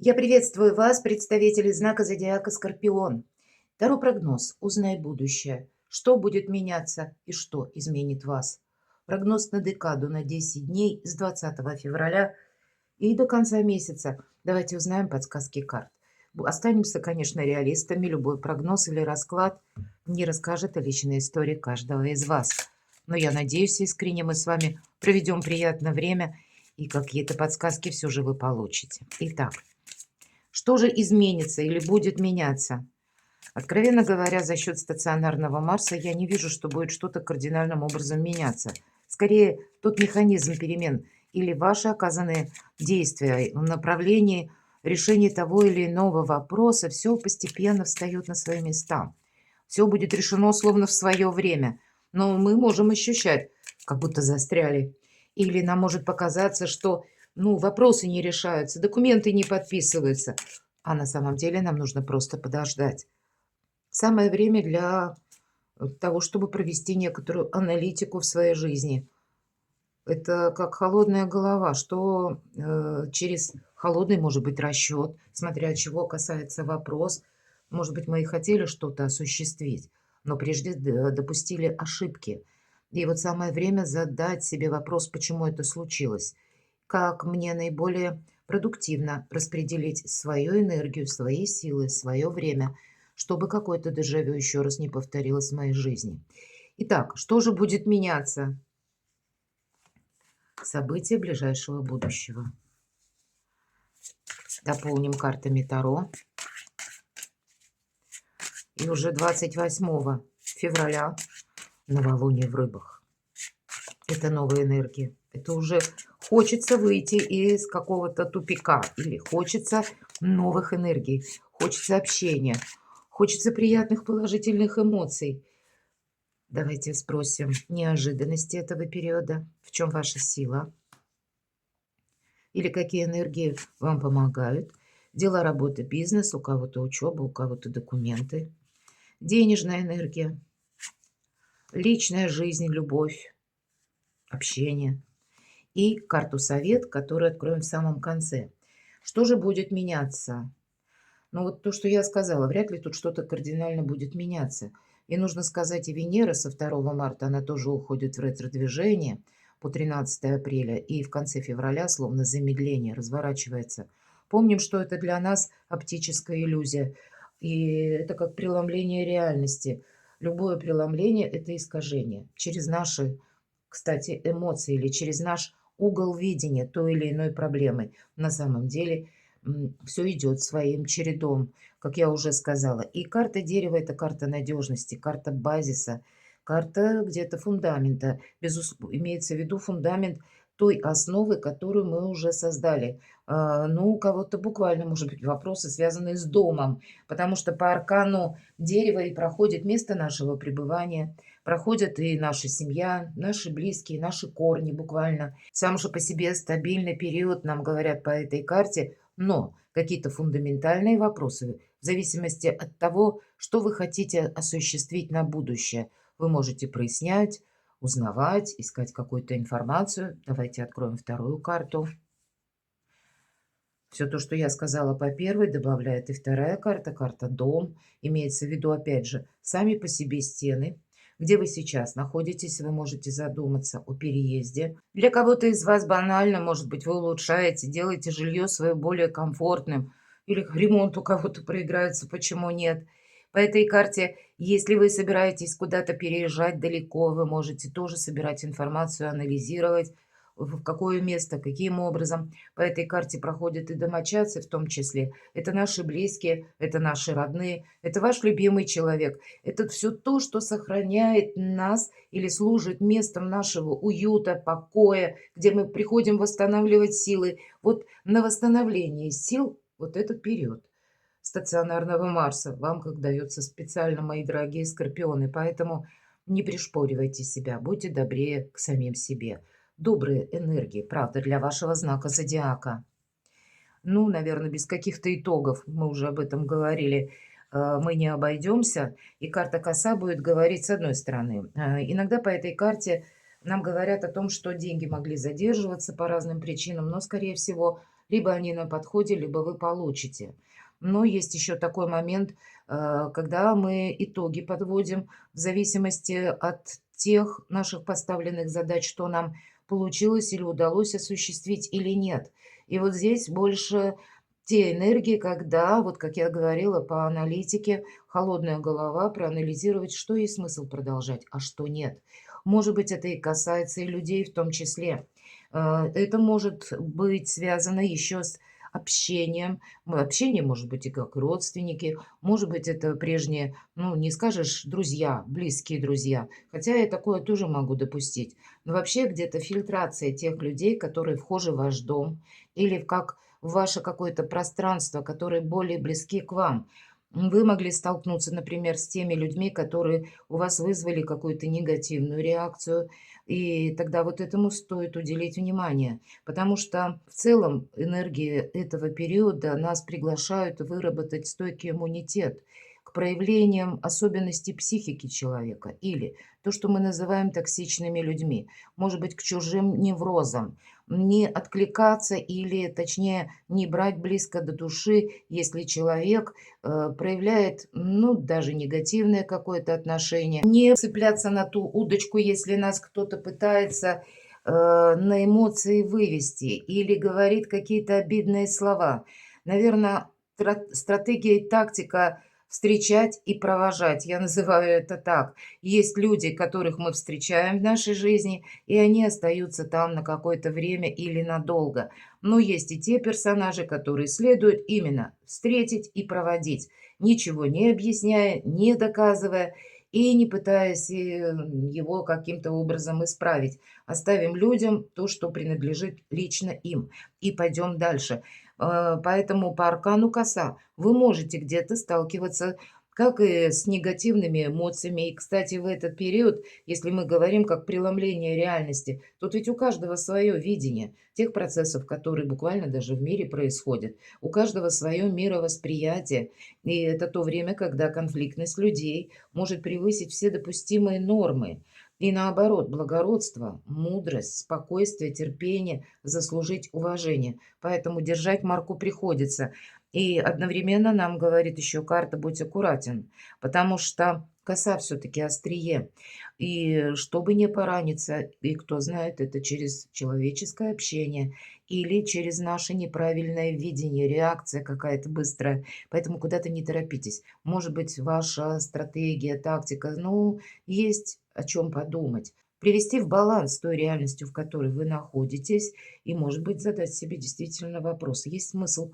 Я приветствую вас, представители знака зодиака Скорпион. Таро прогноз. Узнай будущее. Что будет меняться и что изменит вас. Прогноз на декаду на 10 дней с 20 февраля и до конца месяца. Давайте узнаем подсказки карт. Останемся, конечно, реалистами. Любой прогноз или расклад не расскажет о личной истории каждого из вас. Но я надеюсь, искренне мы с вами проведем приятное время и какие-то подсказки все же вы получите. Итак, что же изменится или будет меняться? Откровенно говоря, за счет стационарного Марса я не вижу, что будет что-то кардинальным образом меняться. Скорее, тот механизм перемен или ваши оказанные действия в направлении решения того или иного вопроса, все постепенно встает на свои места. Все будет решено словно в свое время. Но мы можем ощущать, как будто застряли. Или нам может показаться, что вопросы не решаются, документы не подписываются. А на самом деле нам нужно просто подождать. Самое время для того, чтобы провести некоторую аналитику в своей жизни. Это как холодная голова, что через холодный может быть расчет, смотря чего касается вопрос. Может быть, мы и хотели что-то осуществить, но прежде допустили ошибки. И вот самое время задать себе вопрос, почему это случилось. Как мне наиболее продуктивно распределить свою энергию, свои силы, свое время, чтобы какое-то дежавю еще раз не повторилось в моей жизни. Итак, что же будет меняться? События ближайшего будущего. Дополним картами Таро. И уже 28 февраля новолуние в Рыбах. Это новая энергия. Это уже хочется выйти из какого-то тупика. Или хочется новых энергий. Хочется общения. Хочется приятных положительных эмоций. Давайте спросим неожиданности этого периода. В чем ваша сила? Или какие энергии вам помогают? Дела, работа, бизнес, у кого-то учеба, у кого-то документы. Денежная энергия, личная жизнь, любовь, общение. И карту совет, которую откроем в самом конце. Что же будет меняться? Ну вот то, что я сказала, вряд ли тут что-то кардинально будет меняться. И нужно сказать, и Венера со 2 марта, она тоже уходит в ретро-движение по 13 апреля. И в конце февраля, словно замедление, разворачивается. Помним, что это для нас оптическая иллюзия. И это как преломление реальности. Любое преломление – это искажение. Через наши, кстати, эмоции или через наш угол видения той или иной проблемы. На самом деле все идет своим чередом, как я уже сказала. И карта дерева – это карта надежности, карта базиса, карта где-то фундамента. Имеется в виду фундамент той основы, которую мы уже создали. Ну, у кого-то буквально, может быть, вопросы, связанные с домом, потому что по аркану дерева и проходит место нашего пребывания, проходит и наша семья, наши близкие, наши корни буквально. Сам же по себе стабильный период, нам говорят по этой карте, но какие-то фундаментальные вопросы, в зависимости от того, что вы хотите осуществить на будущее, вы можете прояснять, узнавать, искать какую-то информацию. Давайте откроем вторую карту. Все то, что я сказала по первой, добавляет и вторая карта, карта «Дом». Имеется в виду, опять же, сами по себе стены. Где вы сейчас находитесь, вы можете задуматься о переезде. Для кого-то из вас банально, может быть, вы улучшаете, делаете жилье свое более комфортным. Или ремонт у кого-то проиграется, почему нет. По этой карте, если вы собираетесь куда-то переезжать далеко, вы можете тоже собирать информацию, анализировать, в какое место, каким образом. По этой карте проходят и домочадцы в том числе. Это наши близкие, это наши родные, это ваш любимый человек. Это все то, что сохраняет нас или служит местом нашего уюта, покоя, где мы приходим восстанавливать силы. Вот на восстановление сил вот этот период стационарного Марса вам как дается специально, мои дорогие скорпионы. Поэтому не пришпоривайте себя, будьте добрее к самим себе. Добрые энергии, правда, для вашего знака зодиака. Ну, наверное, без каких-то итогов, мы уже об этом говорили, мы не обойдемся. И карта коса будет говорить с одной стороны. Иногда по этой карте нам говорят о том, что деньги могли задерживаться по разным причинам, но, скорее всего, Либо они на подходе, либо вы получите. Но есть еще такой момент, когда мы итоги подводим в зависимости от тех наших поставленных задач, что нам получилось или удалось осуществить или нет. И вот здесь больше те энергии, когда, вот как я говорила по аналитике, холодная голова, проанализировать, что есть смысл продолжать, а что нет. Может быть, это и касается и людей в том числе. Это может быть связано еще с общением. Общение может быть и как родственники, может быть, это прежние, ну, не скажешь, друзья, близкие друзья. Хотя я такое тоже могу допустить. Но вообще где-то фильтрация тех людей, которые вхожи в ваш дом или в ваше какое-то пространство, которые более близки к вам. Вы могли столкнуться, например, с теми людьми, которые у вас вызвали какую-то негативную реакцию, и тогда вот этому стоит уделить внимание, потому что в целом энергии этого периода нас приглашают выработать стойкий иммунитет к проявлениям особенностей психики человека или то, что мы называем токсичными людьми, может быть, к чужим неврозам, не откликаться или, точнее, не брать близко до души, если человек проявляет, ну, даже негативное какое-то отношение. Не цепляться на ту удочку, если нас кто-то пытается на эмоции вывести или говорит какие-то обидные слова. Наверное, стратегия и тактика встречать и провожать. Я называю это так. Есть люди, которых мы встречаем в нашей жизни, и они остаются там на какое-то время или надолго. Но есть и те персонажи, которые следует именно встретить и проводить, ничего не объясняя, не доказывая и не пытаясь его каким-то образом исправить. Оставим людям то, что принадлежит лично им, и пойдем дальше. Поэтому по аркану коса вы можете где-то сталкиваться как и с негативными эмоциями. И, кстати, в этот период, если мы говорим как преломление реальности, тут ведь у каждого свое видение тех процессов, которые буквально даже в мире происходят. У каждого свое мировосприятие. И это то время, когда конфликтность людей может превысить все допустимые нормы. И наоборот, благородство, мудрость, спокойствие, терпение, заслужить уважение. Поэтому держать марку приходится. И одновременно нам говорит еще карта «Будь аккуратен», потому что коса все-таки острие. И чтобы не пораниться, и кто знает, это через человеческое общение или через наше неправильное видение, реакция какая-то быстрая. Поэтому куда-то не торопитесь. Может быть, ваша стратегия, тактика, ну, есть о чем подумать. Привести в баланс с той реальностью, в которой вы находитесь, и, может быть, задать себе действительно вопрос, есть смысл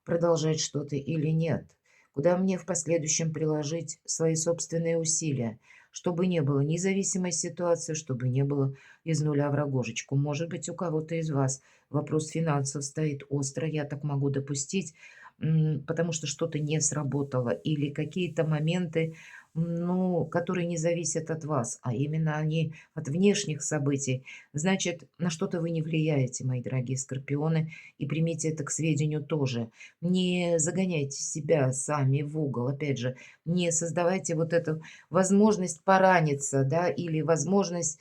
продолжать что-то или нет, куда мне в последующем приложить свои собственные усилия, чтобы не было независимой ситуации, чтобы не было из нуля в рогожечку. Может быть, у кого-то из вас вопрос финансов стоит остро, я так могу допустить, потому что что-то не сработало или какие-то моменты, ну, которые не зависят от вас, а именно они от внешних событий. Значит, на что-то вы не влияете, мои дорогие скорпионы, и примите это к сведению тоже. Не загоняйте себя сами в угол, опять же, не создавайте вот эту возможность пораниться, да, или возможность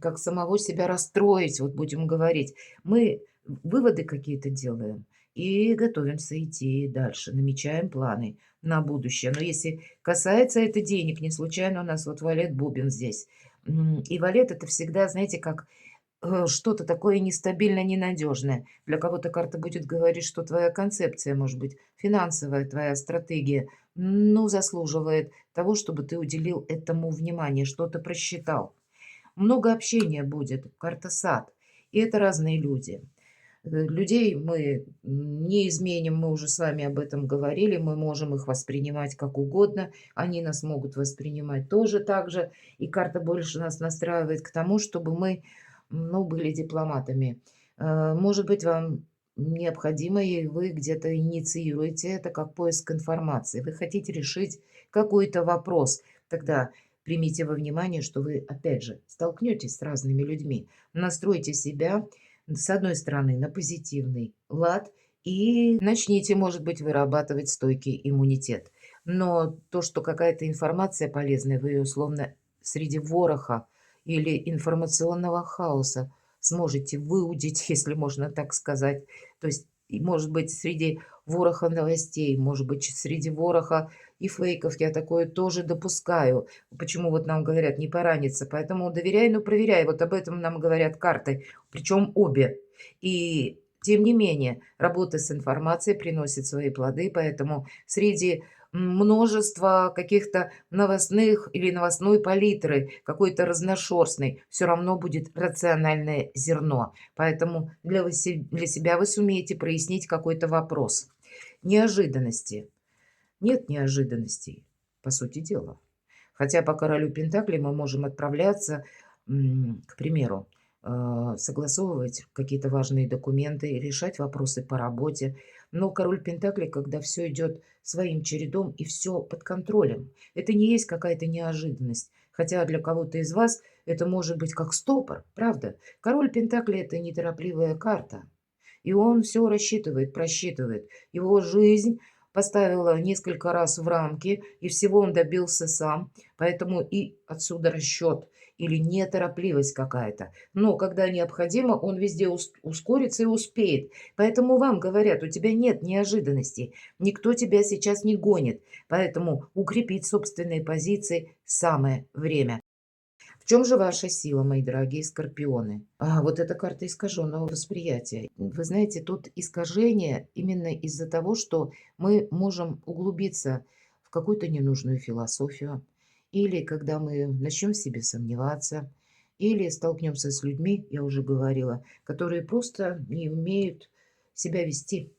как самого себя расстроить, вот будем говорить. Мы выводы какие-то делаем и готовимся идти дальше, намечаем планы на будущее. Но если касается это денег, не случайно у нас вот валет бубен здесь. И валет это всегда, знаете, как что-то такое нестабильно ненадежное. Для кого-то карта будет говорить, что твоя концепция, может быть, финансовая твоя стратегия, ну, заслуживает того, чтобы ты уделил этому внимание, что-то просчитал. Много общения будет, карта сад. И это разные люди. Людей мы не изменим, мы уже с вами об этом говорили, мы можем их воспринимать как угодно, они нас могут воспринимать тоже так же, и карта больше нас настраивает к тому, чтобы мы, ну, были дипломатами. Может быть, вам необходимо, и вы где-то инициируете это как поиск информации. Вы хотите решить какой-то вопрос, тогда примите во внимание, что вы, опять же, столкнетесь с разными людьми, настройте себя с одной стороны, на позитивный лад и начните, может быть, вырабатывать стойкий иммунитет. Но то, что какая-то информация полезная, вы ее условно среди вороха или информационного хаоса сможете выудить, если можно так сказать. То есть И, может быть, среди вороха новостей, может быть, среди вороха и фейков я такое тоже допускаю. Почему вот нам говорят не пораниться? Поэтому доверяй, но проверяй. Вот об этом нам говорят карты, причем обе. И тем не менее, работа с информацией приносит свои плоды, поэтому среди множества каких-то новостных или новостной палитры, какой-то разношерстной, все равно будет рациональное зерно. Поэтому для себя вы сумеете прояснить какой-то вопрос. Неожиданности. Нет неожиданностей, по сути дела. Хотя по королю Пентаклей мы можем отправляться, к примеру, согласовывать какие-то важные документы, решать вопросы по работе. Но король Пентаклей, когда все идет своим чередом и все под контролем, это не есть какая-то неожиданность. Хотя для кого-то из вас это может быть как стопор, правда? Король Пентаклей– это неторопливая карта. И он все рассчитывает, просчитывает. Его жизнь поставила несколько раз в рамки, и всего он добился сам. Поэтому и отсюда расчет или неторопливость какая-то. Но когда необходимо, он везде ускорится и успеет. Поэтому вам говорят, у тебя нет неожиданностей, никто тебя сейчас не гонит. Поэтому укрепить собственные позиции самое время. В чем же ваша сила, мои дорогие скорпионы? Вот эта карта искаженного восприятия. Вы знаете, тут искажение именно из-за того, что мы можем углубиться в какую-то ненужную философию, или когда мы начнем в себе сомневаться, или столкнемся с людьми, я уже говорила, которые просто не умеют себя вести,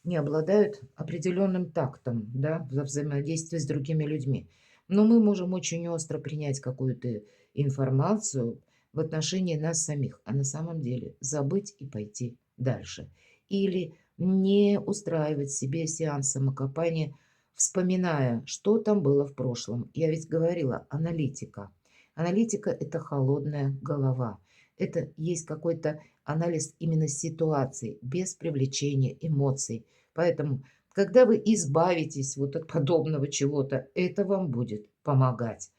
не обладают определенным тактом, да, во взаимодействии с другими людьми. Но мы можем очень остро принять какую-то информацию в отношении нас самих, а на самом деле забыть и пойти дальше. Или не устраивать себе сеанс самокопания, вспоминая, что там было в прошлом. Я ведь говорила, аналитика. Аналитика– это холодная голова. Это есть какой-то анализ именно ситуации, без привлечения эмоций. Поэтому, когда вы избавитесь вот от подобного чего-то, это вам будет помогать.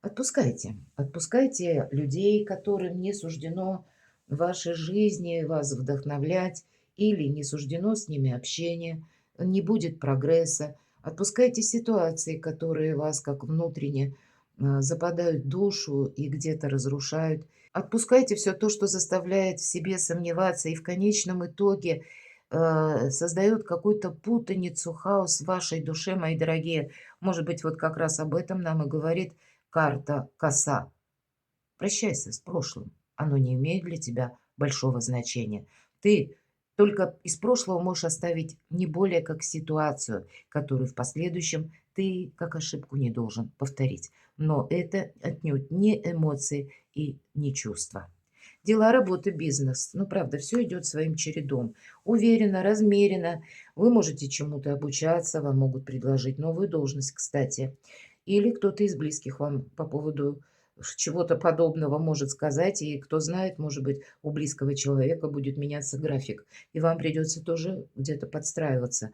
Отпускайте. Отпускайте людей, которым не суждено в вашей жизни вас вдохновлять или не суждено с ними общение, не будет прогресса. Отпускайте ситуации, которые вас как внутренне западают в душу и где-то разрушают. Отпускайте все то, что заставляет в себе сомневаться и в конечном итоге создает какую-то путаницу, хаос в вашей душе, мои дорогие. Может быть, вот как раз об этом нам и говорит карта коса. Прощайся с прошлым. Оно не имеет для тебя большого значения. Ты только из прошлого можешь оставить не более как ситуацию, которую в последующем ты как ошибку не должен повторить. Но это отнюдь не эмоции и не чувства. Дела, работа, бизнес. Ну, правда, все идет своим чередом. Уверенно, размеренно. Вы можете чему-то обучаться, вам могут предложить новую должность, кстати. Или кто-то из близких вам по поводу чего-то подобного может сказать, и кто знает, может быть, у близкого человека будет меняться график, и вам придется тоже где-то подстраиваться.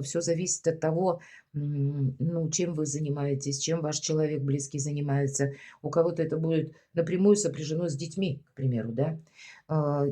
Все зависит от того, ну, чем вы занимаетесь, чем ваш человек близкий занимается. У кого-то это будет напрямую сопряжено с детьми, к примеру, да.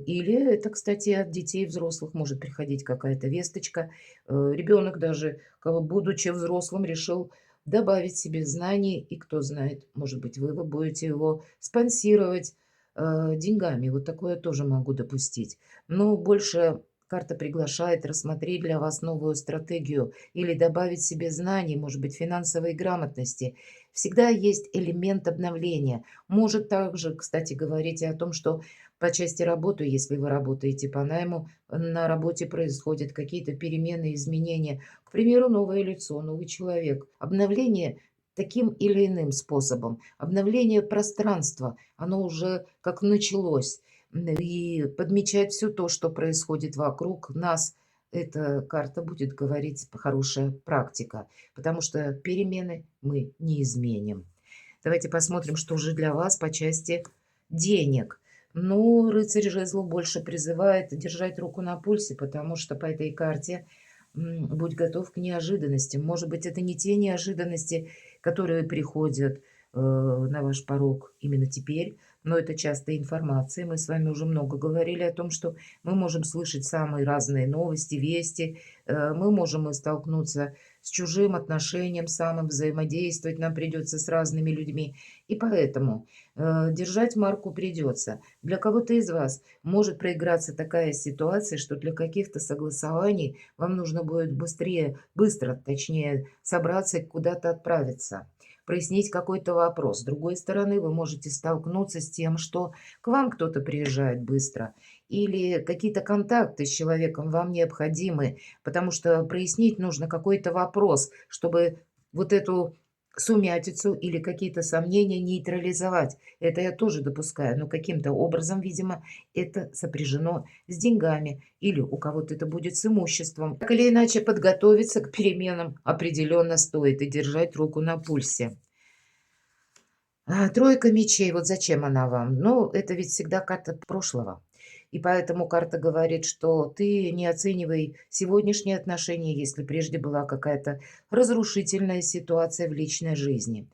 Или это, кстати, от детей взрослых может приходить какая-то весточка. Ребенок даже, будучи взрослым, решил добавить себе знаний, и кто знает, может быть, вы будете его спонсировать деньгами. Вот такое тоже могу допустить. Но больше карта приглашает рассмотреть для вас новую стратегию или добавить себе знаний, может быть, финансовой грамотности. Всегда есть элемент обновления. Может также, кстати, говорить и о том, что по части работы, если вы работаете по найму, на работе происходят какие-то перемены, изменения. К примеру, новое лицо, новый человек. Обновление таким или иным способом. Обновление пространства, оно уже как началось. И подмечать все то, что происходит вокруг нас, эта карта будет говорить хорошая практика, потому что перемены мы не изменим. Давайте посмотрим, что же для вас по части денег. Ну, рыцарь жезлов больше призывает держать руку на пульсе, потому что по этой карте будь готов к неожиданностям. Может быть, это не те неожиданности, которые приходят на ваш порог именно теперь, но это часто информация. Мы с вами уже много говорили о том, что мы можем слышать самые разные новости, вести. Мы можем и столкнуться с чужим отношением, самым взаимодействовать нам придется с разными людьми. И поэтому держать марку придется. Для кого-то из вас может проиграться такая ситуация, что для каких-то согласований вам нужно будет быстро, точнее, собраться и куда-то отправиться, прояснить какой-то вопрос. С другой стороны, вы можете столкнуться с тем, что к вам кто-то приезжает быстро, или какие-то контакты с человеком вам необходимы, потому что прояснить нужно какой-то вопрос, чтобы вот эту сумятицу или какие-то сомнения нейтрализовать. Это я тоже допускаю, но каким-то образом, видимо, это сопряжено с деньгами или у кого-то это будет с имуществом. Так или иначе, подготовиться к переменам определенно стоит и держать руку на пульсе. Тройка мечей, вот зачем она вам? Ну, это ведь всегда карта прошлого. И поэтому карта говорит, что ты не оценивай сегодняшние отношения, если прежде была какая-то разрушительная ситуация в личной жизни.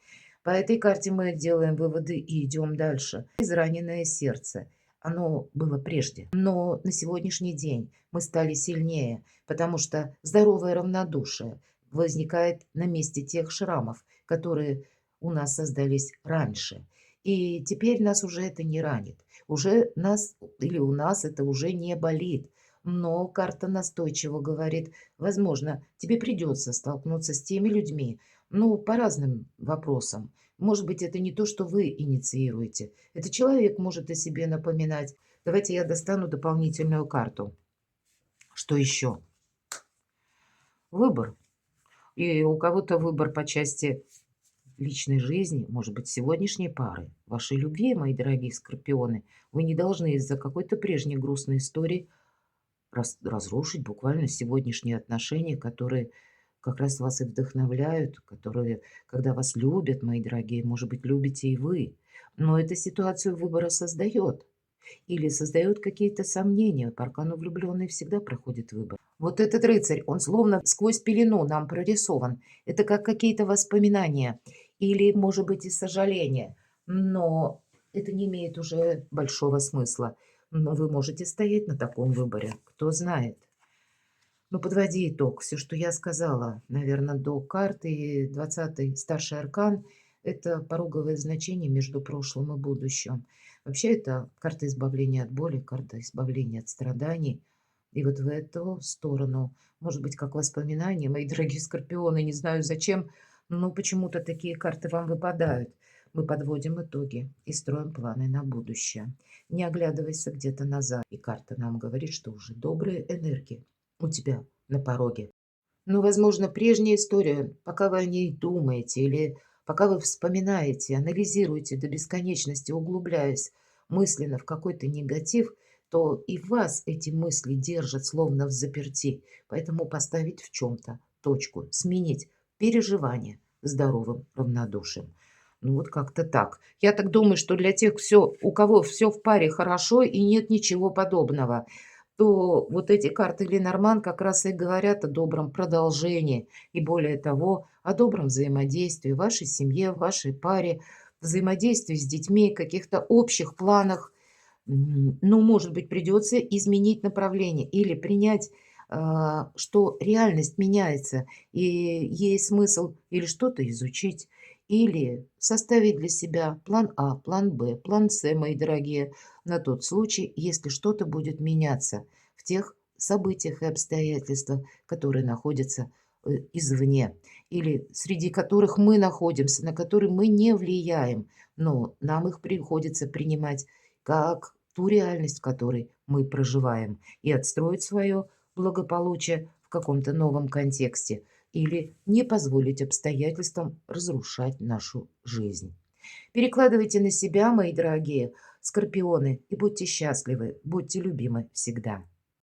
По этой карте мы делаем выводы и идем дальше. Израненное сердце. Оно было прежде. Но на сегодняшний день мы стали сильнее, потому что здоровое равнодушие возникает на месте тех шрамов, которые у нас создались раньше. И теперь нас уже это не ранит. Уже нас или у нас это уже не болит. Но карта настойчиво говорит, возможно, тебе придется столкнуться с теми людьми, ну, по разным вопросам. Может быть, это не то, что вы инициируете. Это человек может о себе напоминать. Давайте я достану дополнительную карту. Что еще? Выбор. И у кого-то выбор по части личной жизни, может быть, сегодняшней пары, вашей любви, мои дорогие скорпионы. Вы не должны из-за какой-то прежней грустной истории разрушить буквально сегодняшние отношения, которые как раз вас и вдохновляют, которые, когда вас любят, мои дорогие, может быть, любите и вы. Но эта ситуацию выбора создает. Или создает какие-то сомнения. По аркану влюбленный всегда проходит выбор. Вот этот рыцарь, он словно сквозь пелену нам прорисован. Это как какие-то воспоминания или, может быть, и сожаления. Но это не имеет уже большого смысла. Но вы можете стоять на таком выборе, кто знает. Ну, подводи итог. Все, что я сказала, наверное, до карты 20-й старший аркан, это пороговое значение между прошлым и будущим. Вообще, это карта избавления от боли, карта избавления от страданий. И вот в эту сторону, может быть, как воспоминания, мои дорогие скорпионы, не знаю зачем, но почему-то такие карты вам выпадают. Мы подводим итоги и строим планы на будущее. Не оглядывайся где-то назад. И карта нам говорит, что уже добрые энергии у тебя на пороге. Ну, возможно, прежняя история, пока вы о ней думаете или пока вы вспоминаете, анализируете до бесконечности, углубляясь мысленно в какой-то негатив, то и вас эти мысли держат словно в заперти. Поэтому поставить в чем-то точку, сменить переживание здоровым равнодушием. Ну вот как-то так. Я так думаю, что для тех, у кого все в паре хорошо и нет ничего подобного, то вот эти карты Ленорман как раз и говорят о добром продолжении и, более того, о добром взаимодействии в вашей семье, в вашей паре, взаимодействии с детьми, каких-то общих планах. Ну, может быть, придется изменить направление или принять, что реальность меняется, и есть смысл или что-то изучить, или составить для себя план А, план Б, план С, мои дорогие, на тот случай, если что-то будет меняться в тех событиях и обстоятельствах, которые находятся извне, или среди которых мы находимся, на которые мы не влияем, но нам их приходится принимать как ту реальность, в которой мы проживаем, и отстроить свое благополучие в каком-то новом контексте или не позволить обстоятельствам разрушать нашу жизнь. Перекладывайте на себя, мои дорогие скорпионы, и будьте счастливы, будьте любимы всегда.